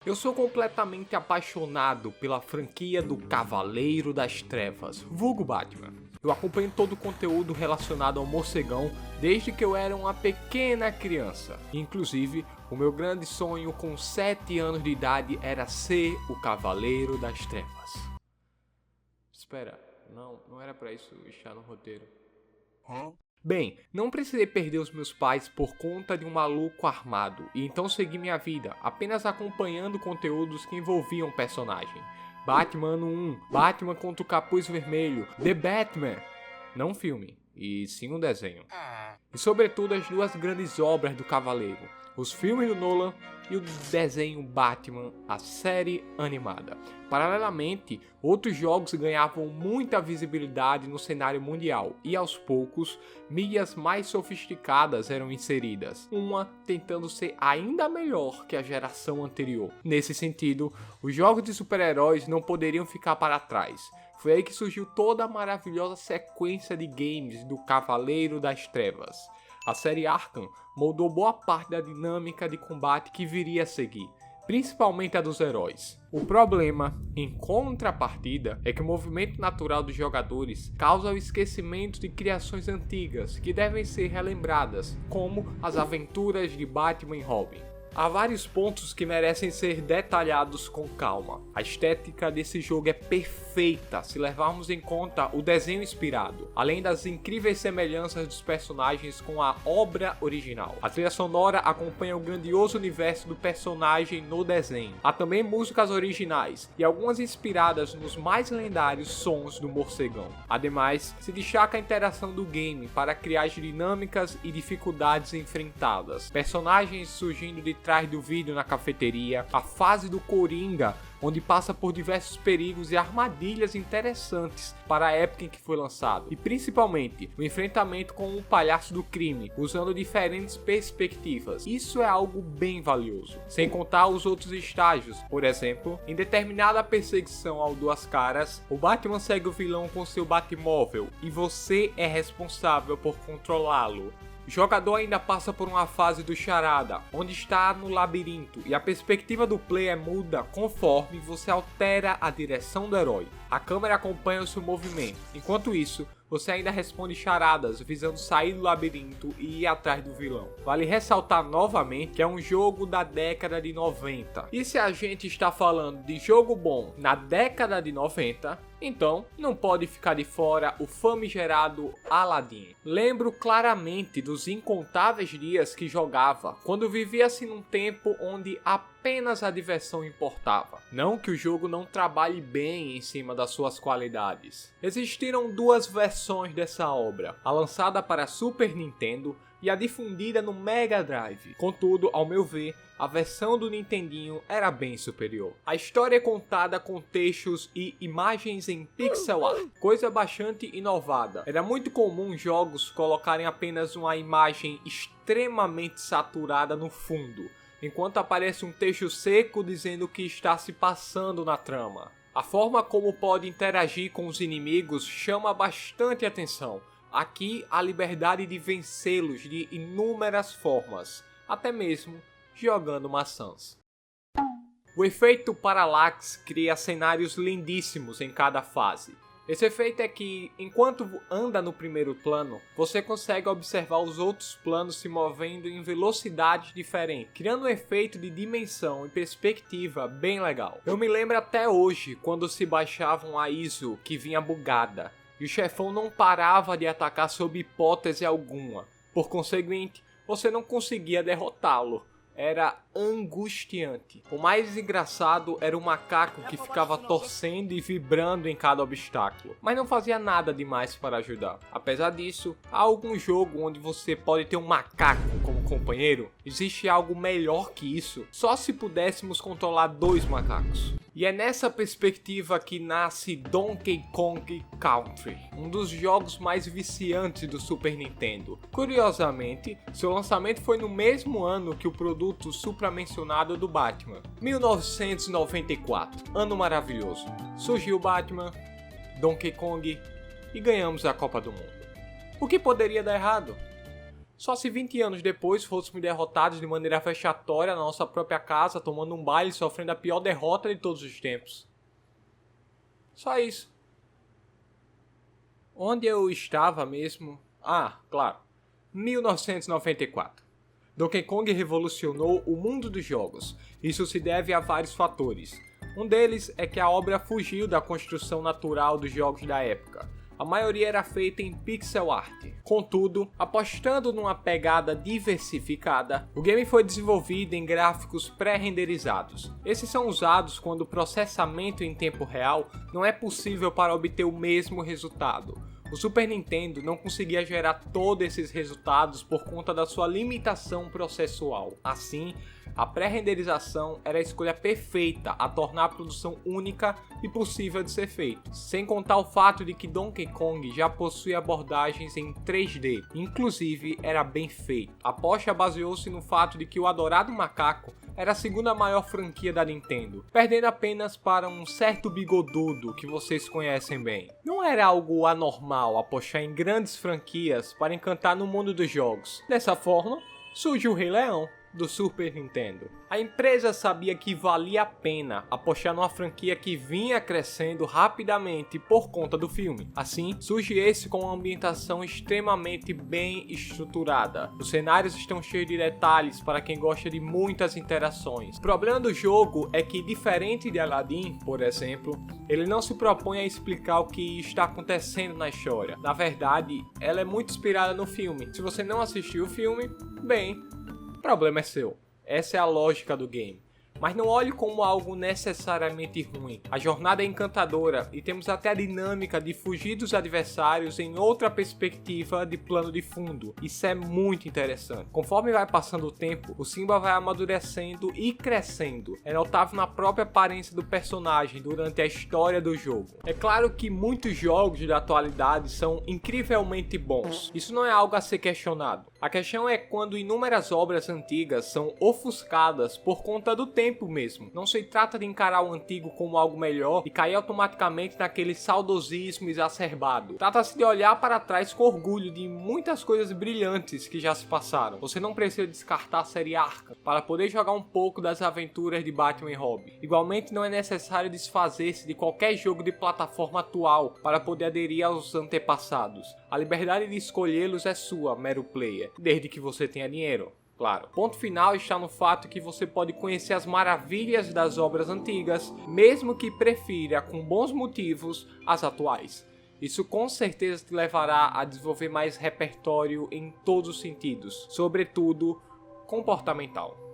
Eu sou completamente apaixonado pela franquia do Cavaleiro das Trevas, vulgo Batman. Eu acompanho todo o conteúdo relacionado ao morcegão desde que eu era uma pequena criança. Inclusive, o meu grande sonho com 7 anos de idade era ser o Cavaleiro das Trevas. Espera, não era pra isso estar no roteiro. Bem, não precisei perder os meus pais por conta de um maluco armado, e então segui minha vida, apenas acompanhando conteúdos que envolviam o personagem. Batman Ano 1, Batman contra o Capuz Vermelho, The Batman, não um filme, e sim um desenho. E sobretudo as duas grandes obras do Cavaleiro, os filmes do Nolan e o desenho Batman, a série animada. Paralelamente, outros jogos ganhavam muita visibilidade no cenário mundial e aos poucos, mídias mais sofisticadas eram inseridas, uma tentando ser ainda melhor que a geração anterior. Nesse sentido, os jogos de super-heróis não poderiam ficar para trás. Foi aí que surgiu toda a maravilhosa sequência de games do Cavaleiro das Trevas. A série Arkham moldou boa parte da dinâmica de combate que viria a seguir, principalmente a dos heróis. O problema, em contrapartida, é que o movimento natural dos jogadores causa o esquecimento de criações antigas que devem ser relembradas, como as aventuras de Batman e Robin. Há vários pontos que merecem ser detalhados com calma. A estética desse jogo é perfeita se levarmos em conta o desenho inspirado, além das incríveis semelhanças dos personagens com a obra original. A trilha sonora acompanha o grandioso universo do personagem no desenho. Há também músicas originais e algumas inspiradas nos mais lendários sons do morcegão. Ademais, se destaca a interação do game para criar as dinâmicas e dificuldades enfrentadas. Personagens surgindo de trás do vídeo na cafeteria, a fase do Coringa, onde passa por diversos perigos e armadilhas interessantes para a época em que foi lançado, e principalmente o enfrentamento com o palhaço do crime, usando diferentes perspectivas. Isso é algo bem valioso, sem contar os outros estágios. Por exemplo, em determinada perseguição ao Duas Caras, o Batman segue o vilão com seu Batmóvel e você é responsável por controlá-lo. O jogador ainda passa por uma fase do Charada, onde está no labirinto, e a perspectiva do player muda conforme você altera a direção do herói. A câmera acompanha o seu movimento. Enquanto isso, você ainda responde charadas visando sair do labirinto e ir atrás do vilão. Vale ressaltar novamente que é um jogo da década de 90. E se a gente está falando de jogo bom na década de 90, então não pode ficar de fora o famigerado Aladdin. Lembro claramente dos incontáveis dias que jogava, quando vivia-se num tempo onde apenas a diversão importava. Não que o jogo não trabalhe bem em cima das suas qualidades. Existiram duas versões dessa obra, a lançada para Super Nintendo e a difundida no Mega Drive. Contudo, ao meu ver, a versão do Nintendinho era bem superior. A história é contada com textos e imagens em pixel art, coisa bastante inovada. Era muito comum jogos colocarem apenas uma imagem extremamente saturada no fundo, enquanto aparece um texto seco dizendo o que está se passando na trama. A forma como pode interagir com os inimigos chama bastante atenção. Aqui há liberdade de vencê-los de inúmeras formas, até mesmo jogando maçãs. O efeito Parallax cria cenários lindíssimos em cada fase. Esse efeito é que, enquanto anda no primeiro plano, você consegue observar os outros planos se movendo em velocidades diferentes, criando um efeito de dimensão e perspectiva bem legal. Eu me lembro até hoje quando se baixava uma ISO que vinha bugada, e o chefão não parava de atacar sob hipótese alguma. Por conseguinte, você não conseguia derrotá-lo. Era angustiante. O mais engraçado era o macaco que ficava torcendo e vibrando em cada obstáculo, mas não fazia nada demais para ajudar. Apesar disso, há algum jogo onde você pode ter um macaco como companheiro? Existe algo melhor que isso? Só se pudéssemos controlar 2 macacos. E é nessa perspectiva que nasce Donkey Kong Country, um dos jogos mais viciantes do Super Nintendo. Curiosamente, seu lançamento foi no mesmo ano que o produto supramencionado do Batman, 1994. Ano maravilhoso. Surgiu o Batman, Donkey Kong e ganhamos a Copa do Mundo. O que poderia dar errado? Só se 20 anos depois fôssemos derrotados de maneira vexatória na nossa própria casa, tomando um baile e sofrendo a pior derrota de todos os tempos. Só isso. Onde eu estava mesmo? Ah, claro. 1994. Donkey Kong revolucionou o mundo dos jogos. Isso se deve a vários fatores. Um deles é que a obra fugiu da construção natural dos jogos da época. A maioria era feita em pixel art. Contudo, apostando numa pegada diversificada, o game foi desenvolvido em gráficos pré-renderizados. Esses são usados quando o processamento em tempo real não é possível para obter o mesmo resultado. O Super Nintendo não conseguia gerar todos esses resultados por conta da sua limitação processual. Assim, a pré-renderização era a escolha perfeita a tornar a produção única e possível de ser feita. Sem contar o fato de que Donkey Kong já possui abordagens em 3D, inclusive era bem feito. A aposta baseou-se no fato de que o adorado macaco era a segunda maior franquia da Nintendo, perdendo apenas para um certo bigodudo que vocês conhecem bem. Não era algo anormal apostar em grandes franquias para encantar no mundo dos jogos. Dessa forma, surge o Rei Leão do Super Nintendo. A empresa sabia que valia a pena apostar numa franquia que vinha crescendo rapidamente por conta do filme. Assim, surge esse com uma ambientação extremamente bem estruturada. Os cenários estão cheios de detalhes para quem gosta de muitas interações. O problema do jogo é que, diferente de Aladdin, por exemplo, ele não se propõe a explicar o que está acontecendo na história. Na verdade, ela é muito inspirada no filme. Se você não assistiu o filme, bem, o problema é seu. Essa é a lógica do game. Mas não olhe como algo necessariamente ruim. A jornada é encantadora e temos até a dinâmica de fugir dos adversários em outra perspectiva de plano de fundo. Isso é muito interessante. Conforme vai passando o tempo, o Simba vai amadurecendo e crescendo. É notável na própria aparência do personagem durante a história do jogo. É claro que muitos jogos da atualidade são incrivelmente bons. Isso não é algo a ser questionado. A questão é quando inúmeras obras antigas são ofuscadas por conta do tempo mesmo. Não se trata de encarar o antigo como algo melhor e cair automaticamente naquele saudosismo exacerbado. Trata-se de olhar para trás com orgulho de muitas coisas brilhantes que já se passaram. Você não precisa descartar a série Arkham para poder jogar um pouco das aventuras de Batman e Robin. Igualmente, não é necessário desfazer-se de qualquer jogo de plataforma atual para poder aderir aos antepassados. A liberdade de escolhê-los é sua, mero player, desde que você tenha dinheiro. Claro. O ponto final está no fato que você pode conhecer as maravilhas das obras antigas, mesmo que prefira, com bons motivos, as atuais. Isso com certeza te levará a desenvolver mais repertório em todos os sentidos, sobretudo comportamental.